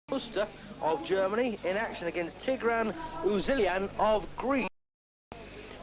K.Huste of Germany in action against Tigran Uzlian of Greece.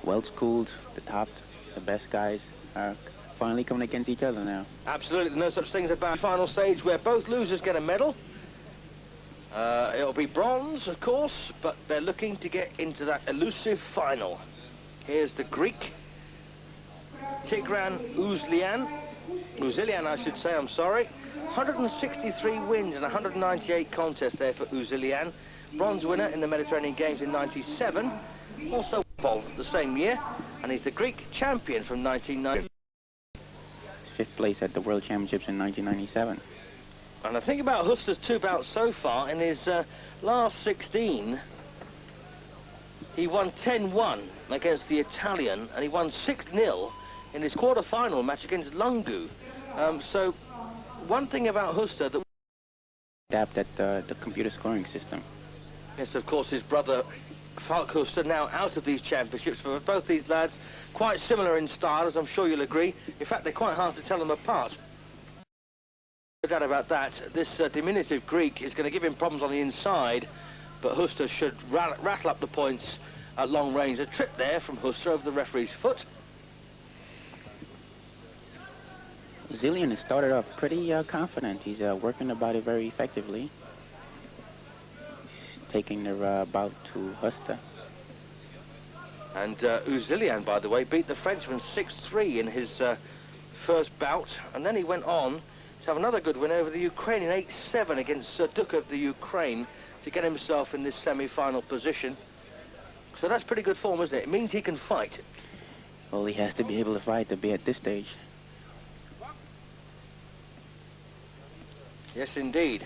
Well-schooled, the top, the best guys are finally coming against each other now. Absolutely, there's no such thing as a bad final stage where both losers get a medal. It'll be bronze, of course, but they're looking to get into that elusive final. Here's the Greek, Tigran Uzlian, I should say, I'm sorry. 163 wins and 198 contests there for Uzlian. Bronze winner in the Mediterranean Games in '97, also the same year, and he's the Greek champion from 1990. Fifth place at the World Championships in 1997. And the thing about Huste's two bouts so far, in his last 16, he won 10-1 against the Italian, and he won 6-0 in his quarter-final match against Lungu. So, one thing about Huste that... Adapt at the computer scoring system. Yes, of course, his brother K.Huste now out of these championships, but both these lads quite similar in style, as I'm sure you'll agree. In fact, they're quite hard to tell them apart. No doubt about that. This diminutive Greek is going to give him problems on the inside, but Huste should rattle up the points at long range. A trip there from Huste over the referee's foot. Uzlian has started off pretty confident. He's working the body very effectively. He's taking the bout to Huste. And Uzlian, by the way, beat the Frenchman 6-3 in his first bout, and then he went on to have another good win over the Ukrainian 8-7 against Duk of the Ukraine to get himself in this semi-final position. So that's pretty good form, isn't it? It means he can fight. Well, he has to be able to fight to be at this stage. Yes, indeed.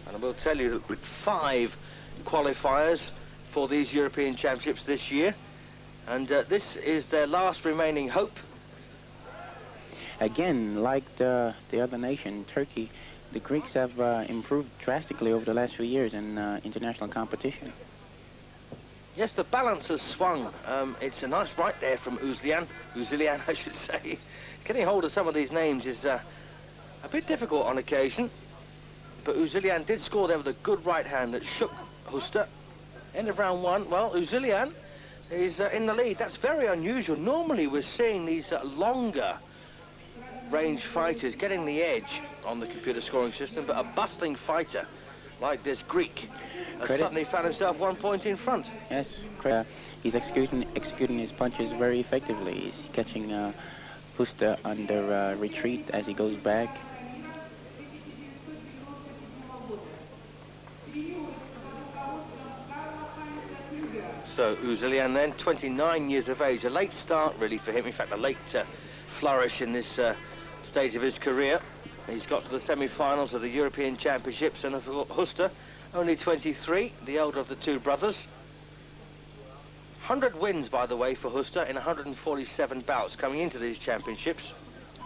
And I will tell you that with 5 qualifiers for these European Championships this year, and this is their last remaining hope. Again, like the other nation, Turkey, the Greeks have improved drastically over the last few years in international competition. Yes, the balance has swung. It's a nice right there from Uzlian, I should say. Getting hold of some of these names is a bit difficult on occasion, but Uzlian did score there with a good right hand that shook Huste. End of round 1. Well, Uzlian is in the lead. That's very unusual. Normally we're seeing these longer range fighters getting the edge on the computer scoring system, but a bustling fighter like this Greek has suddenly found himself 1 point in front. Yes, he's executing his punches very effectively. He's catching Huste under retreat as he goes back. So Uzlian then, 29 years of age, a late start really for him, in fact a late flourish in this stage of his career. He's got to the semi-finals of the European Championships, and Huste, only 23, the elder of the two brothers. 100 wins, by the way, for Huste in 147 bouts coming into these championships,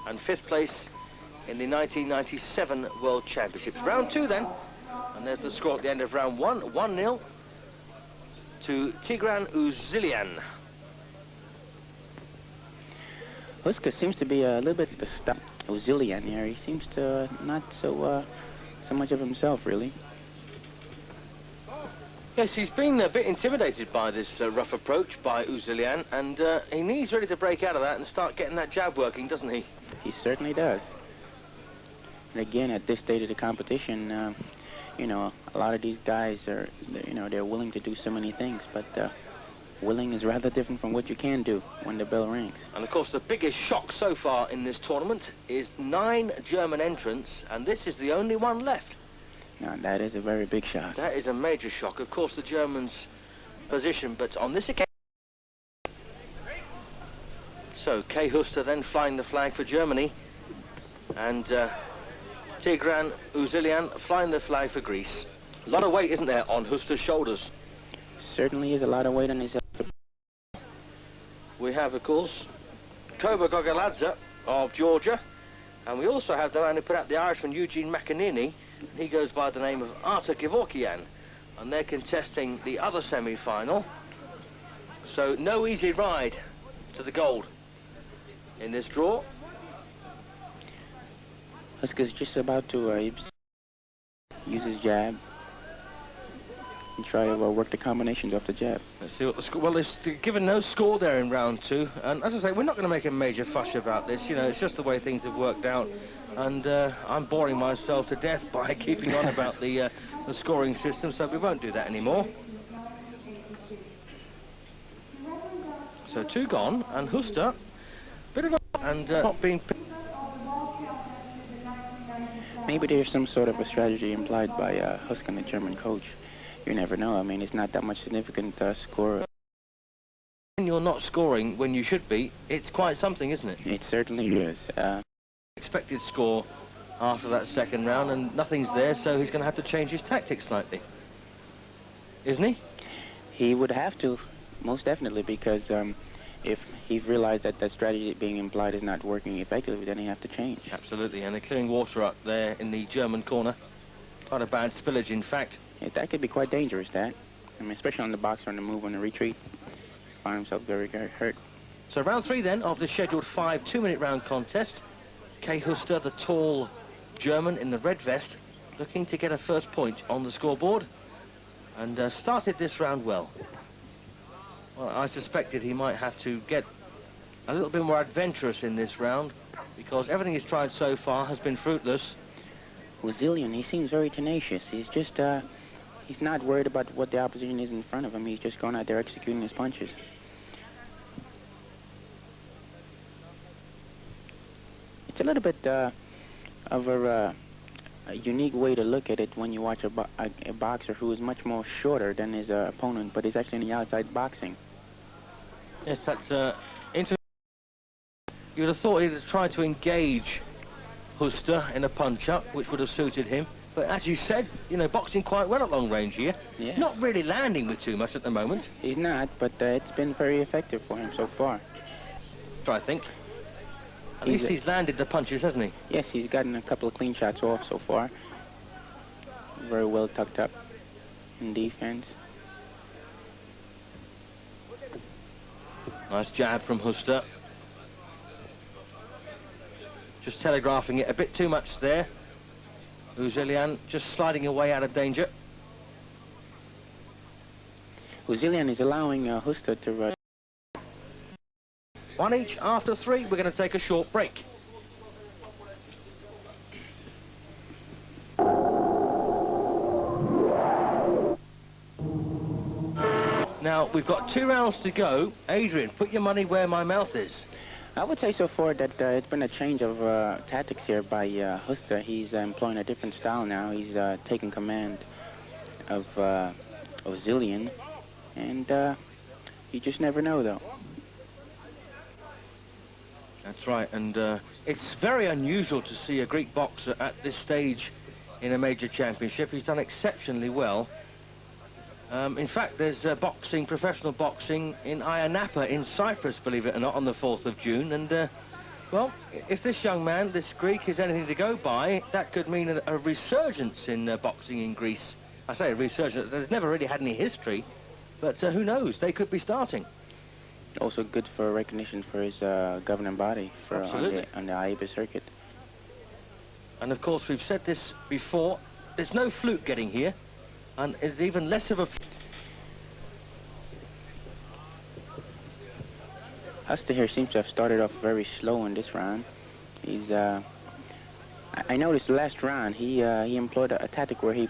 and 5th place in the 1997 World Championships. Round 2 then, and there's the score at the end of round 1, 1-0 to Tigran Uzlian. Huste seems to be a little bit the stuck Uzlian here. He seems to not so much of himself, really. Yes, he's been a bit intimidated by this rough approach by Uzlian, and he needs really to break out of that and start getting that jab working, doesn't he? He certainly does. And again, at this stage of the competition, you know, a lot of these guys are, you know, they're willing to do so many things, but willing is rather different from what you can do when the bell rings. And of course, the biggest shock so far in this tournament is 9 German entrants, and this is the only one left. Now, that is a very big shock. That is a major shock. Of course, the Germans' position, but on this occasion... So, K.Huste then flying the flag for Germany, and Tigran Uzlian flying the flag for Greece. A lot of weight, isn't there, on Huste's shoulders? Certainly is a lot of weight on his... We have, of course, Koba Gogaladze of Georgia, and we also have the man who put out the Irishman Eugene McEnany. He goes by the name of Artur Gevorkian, and they're contesting the other semi-final. So no easy ride to the gold in this draw. Huste's just about to use his jab and try to work the combinations off the jab. Let's see what the score... Well, it's given no score there in round 2. And as I say, we're not going to make a major fuss about this. You know, it's just the way things have worked out. And I'm boring myself to death by keeping on about the scoring system, so we won't do that anymore. So 2 gone, and Huste, bit of a... and not being... Maybe there's some sort of a strategy implied by Huske and the German coach. You never know. I mean, it's not that much significant score. When you're not scoring when you should be, it's quite something, isn't it? It certainly is. Expected score after that second round, and nothing's there, so he's going to have to change his tactics slightly. Isn't he? He would have to, most definitely, because if he realized that that strategy being implied is not working effectively, then he have to change. Absolutely, and they're clearing water up there in the German corner. Quite a bad spillage, in fact. Yeah, that could be quite dangerous, that. I mean, especially on the boxer on the move, on the retreat. Find himself very, very hurt. So round 3 then of the scheduled 5 2-minute round contest. K.Huste, the tall German in the red vest, looking to get a first point on the scoreboard. And started this round well. Well, I suspected he might have to get a little bit more adventurous in this round, because everything he's tried so far has been fruitless. Uzlian, he seems very tenacious. He's just, he's not worried about what the opposition is in front of him. He's just going out there executing his punches. It's a little bit of a unique way to look at it when you watch a boxer who is much more shorter than his opponent, but is actually in the outside boxing. Yes, that's interesting. You would have thought he'd have tried to engage Huste in a punch-up, which would have suited him. But as you said, you know, boxing quite well at long range here. Yes. Not really landing with too much at the moment. He's not, but it's been very effective for him so far. I think. At least he's landed the punches, hasn't he? Yes, he's gotten a couple of clean shots off so far. Very well tucked up in defense. Nice jab from Huste. Just telegraphing it a bit too much there. Uzlian just sliding away out of danger. Uzlian is allowing Huste to... 1 each after 3. We're going to take a short break. Now, we've got 2 rounds to go. Adrian, put your money where my mouth is. I would say so far that it's been a change of tactics here by Huste. He's employing a different style now. He's taking command of Uzlian, and you just never know, though. That's right, and it's very unusual to see a Greek boxer at this stage in a major championship. He's done exceptionally well. In fact, there's boxing, professional boxing in Ioannapa in Cyprus, believe it or not, on the 4th of June. And, well, if this young man, this Greek, is anything to go by, that could mean a resurgence in boxing in Greece. I say a resurgence. There's never really had any history, but who knows? They could be starting. Also good for recognition for his governing body for on the AIBA circuit. And, of course, we've said this before. There's no fluke getting here. And is even less of a... Huste here seems to have started off very slow in this round. He's, I noticed the last round he employed a tactic where he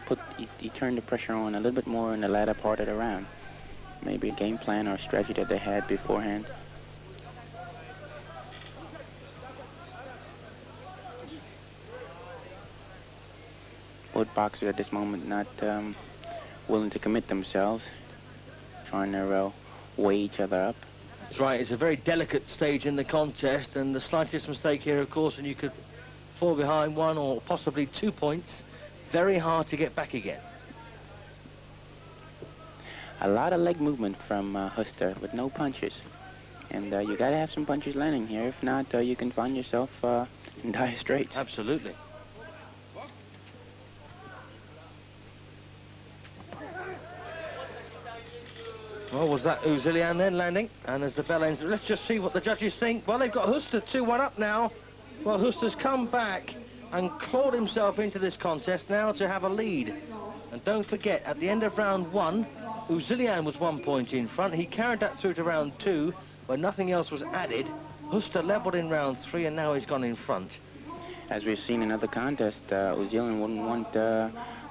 turned the pressure on a little bit more in the latter part of the round. Maybe a game plan or a strategy that they had beforehand. Both boxers at this moment not willing to commit themselves, trying to weigh each other up. That's right, it's a very delicate stage in the contest, and the slightest mistake here, of course, and you could fall behind 1 or possibly 2 points. Very hard to get back again. A lot of leg movement from Huste with no punches. And you got to have some punches landing here. If not, you can find yourself in dire straits. Absolutely. Well, was that Uzlian then landing? And as the bell ends, let's just see what the judges think. Well, they've got Huste 2-1 up now. Well, Huste's come back and clawed himself into this contest now to have a lead. And don't forget, at the end of round 1, Uzlian was 1 point in front. He carried that through to round 2, where nothing else was added. Huste leveled in round 3, and now he's gone in front. As we've seen in other contests, Uzlian wouldn't want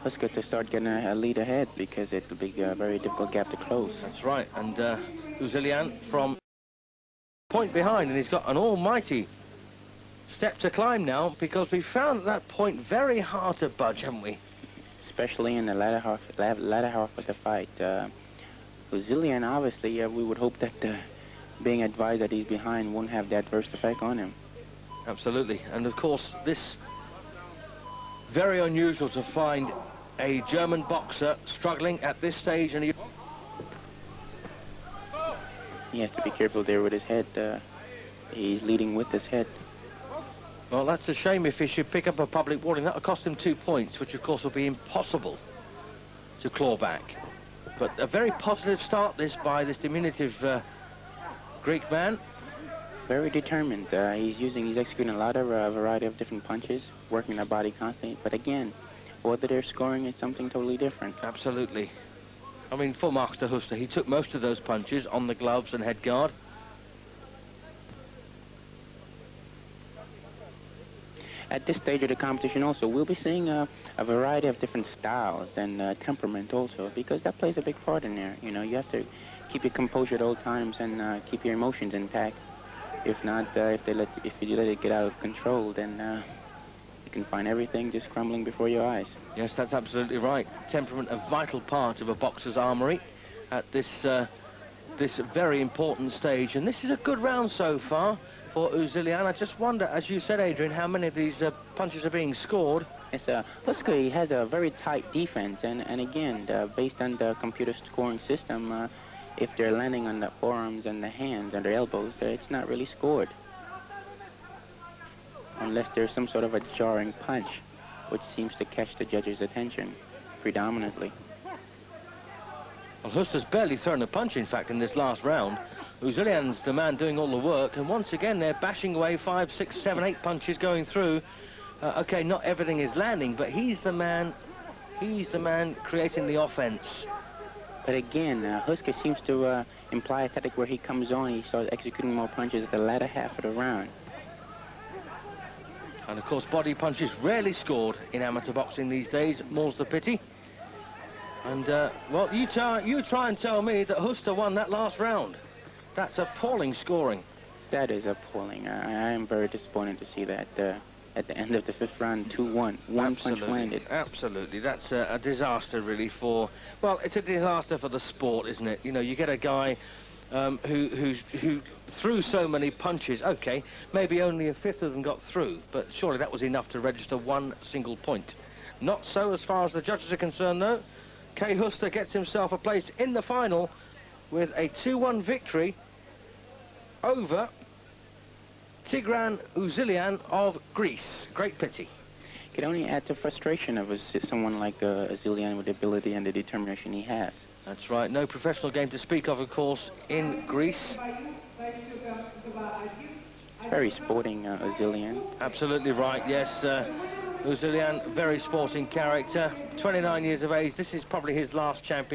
Huske to start getting a lead ahead, because it would be a very difficult gap to close. That's right, and Uzlian from point behind, and he's got an almighty step to climb now, because we found that point very hard to budge, haven't we? Especially in the latter half of the fight. Uzlian, obviously, we would hope that being advised that he's behind won't have the adverse effect on him. Absolutely, and of course this very unusual to find a German boxer struggling at this stage, and he has to be careful there with his head. He's leading with his head. Well, that's a shame. If he should pick up a public warning, that would cost him 2 points, which of course will be impossible to claw back. But a very positive start this by this diminutive Greek man. Very determined. He's executing a lot of variety of different punches, working the body constantly. But again, whether they're scoring is something totally different. Absolutely. I mean, for Master Huste, he took most of those punches on the gloves and head guard. At this stage of the competition also, we'll be seeing a variety of different styles and temperament also, because that plays a big part in there. You know, you have to keep your composure at all times and keep your emotions intact. If not, if you let it get out of control, then you can find everything just crumbling before your eyes. Yes, that's absolutely right. Temperament, a vital part of a boxer's armory at this very important stage. And this is a good round so far for Uzlian. I just wonder, as you said, Adrian, how many of these punches are being scored. Yes, Huske has a very tight defense, and again, based on the computer scoring system, if they're landing on the forearms and the hands and the elbows, it's not really scored. Unless there's some sort of a jarring punch, which seems to catch the judge's attention predominantly. Well, Huste's barely thrown a punch, in fact, in this last round. Uzlian's the man doing all the work, and once again they're bashing away 5, 6, 7, 8 punches going through. Okay, not everything is landing, but he's the man creating the offense. But again, Huske seems to imply a tactic where he comes on, he starts executing more punches at the latter half of the round. And of course, body punches rarely scored in amateur boxing these days, more's the pity. And well, you try and tell me that Huste won that last round. That's appalling scoring. That is appalling. I am very disappointed to see that at the end of the 5th round, 2-1. One punch landed. Absolutely. That's a disaster, really, for... Well, it's a disaster for the sport, isn't it? You know, you get a guy who threw so many punches. Okay, maybe only a 5th of them got through, but surely that was enough to register 1 single point. Not so as far as the judges are concerned, though. K.Huste gets himself a place in the final with a 2-1 victory over Tigran Uzlian of Greece. Great pity. Can only add to frustration of someone like Uzlian with the ability and the determination he has. That's right. No professional game to speak of course, in Greece. It's very sporting, Uzlian. Absolutely right, yes. Uzlian, very sporting character. 29 years of age. This is probably his last championship.